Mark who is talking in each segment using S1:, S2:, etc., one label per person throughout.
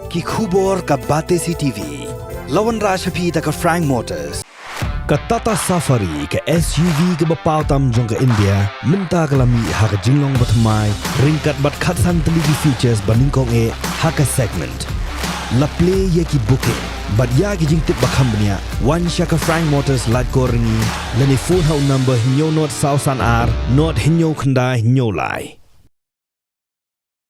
S1: Ki khubor ka Bate CTV. Lawan Rashapi ta ka Frank Motors. Ka Tata Safari ka SUV ka bapau tam jong ka India. Minta kalami ha ka jinglong batmai. Ringkat bat khatsan teligi features baningkong e ha ka segment. La play ye ki booking. But ya ki jing tip bakam bnia. One shaka Frank Motors light ko ringi. Lani phone hau number hinyo not sausan ar. Not hinyo khanda hinyo lai.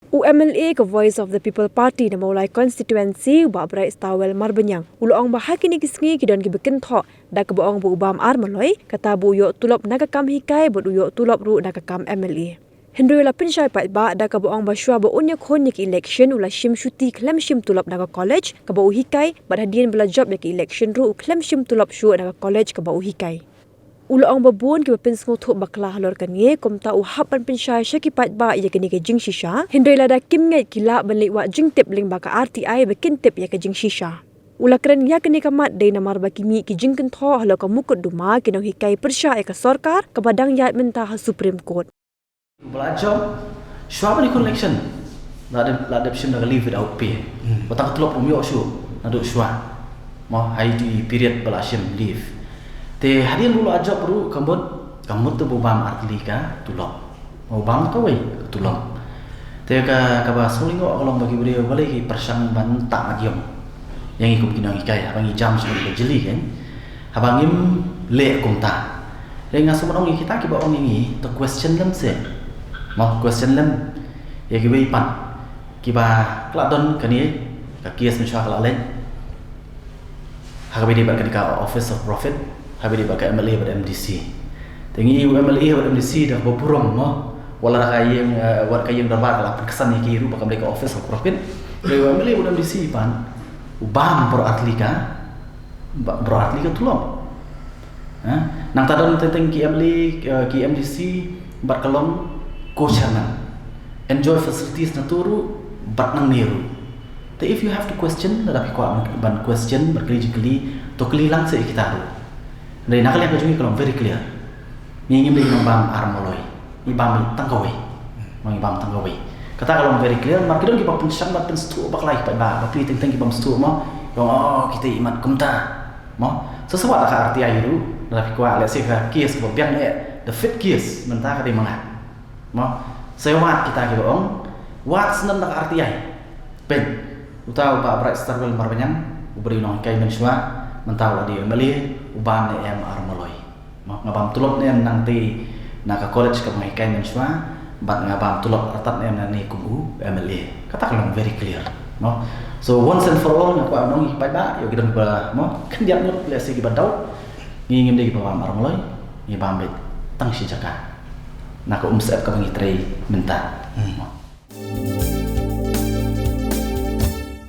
S2: UMLA ke Voice of the People Party na maulai constituency babrai stawel marbanyang. Uloong bahaki ni kisngi kidon ki bikin thok da ke boong bu ubam ar maloi kata bu yo tulop nakakam hikai bot uyo tulop ru nakakam MLA. Hendro la pinshai pat ba da ke boong baswa bo unya khon ki election ula shim shuti klem shim tulop naka college ke bo hikai bat hadien bela job ki election ru klem shim tulop shu naka college ke bo hikai. Uloong babun ki bapin sngoth bakla halor kanie komta u hapan pinshai shakipat ba ya kini ke jing shisha hindoi lada kim ngai kila banli wa jing tip ling baka RTI bekin tip ya ke jing shisha ulakran ya kini kamat dei namar bakimi ki jing ken tho halo ka mukut duma kinong hikai persha ka sarkar ka badang yat minta ha Supreme Court
S3: belajar shwa ni connection la de shim da leave without pay batang tlop umyo shu na do shwa mo ID period bala shim leave te hadian dulu aja perlu kamu tu bubam artli ka tulok bubam ka wei tulok te ka ba solingo kalau bagi beliau balik persang ban tak magiom yang ikut kinong ikai abang jam sebagai jeli kan abang im le kumta dengan semua orang kita ki ba orang ini to question lem se mau question lem ya ki wei pan ki ba kladon kani ka kias misha kala len hakabe di ba ka office of profit habis dipakai MLA pada MDC. Tengi MLA pada MDC dah berburung mo. Wala kayeng wat kayeng dapat lah kesan ni kiru pakai mereka office of profit. Lewa MLA pada MDC pan. Ubam pro atlika tulong. Nang tadon tentang ki MLA ki MDC bat kalong kocanan. Enjoy facilities naturu bat nang niru. But if you have to question, tapi kau ban question berkali-kali to kelilang se kita tu. Dari nakal yang kejungi kalau very clear, ni ingin beli nombam armoloi, ibam tanggawi, ibam tanggawi. Kata kalau very clear, markidon kita pun sang pun stu baklai pada bapli tentang kita stu mo, oh kita iman kumta, mo. Sesuatu tak arti ayu, tapi kuat lihat sih kias biang the fit kias mentah kadi mangat, mo. Sewat kita kita wat senang tak arti ayu, pen. Utau pak berat starwell marbanyang, uberi nong kai mensua. Mentau dia beli ubam ni armoloi. Ngabam tulop ni nanti nak college ke mengikai mensua, bat ngabam tulop atat ni nani kubu MLA. Kata kalau very clear, no. So once and for all nak anong ipai ba, yo kita ba, mo. Kan dia nut lesi kita dau, ngingim dia ubam armoloi, ngibam bet tang si jaka. Nak umset ke mengitrei minta.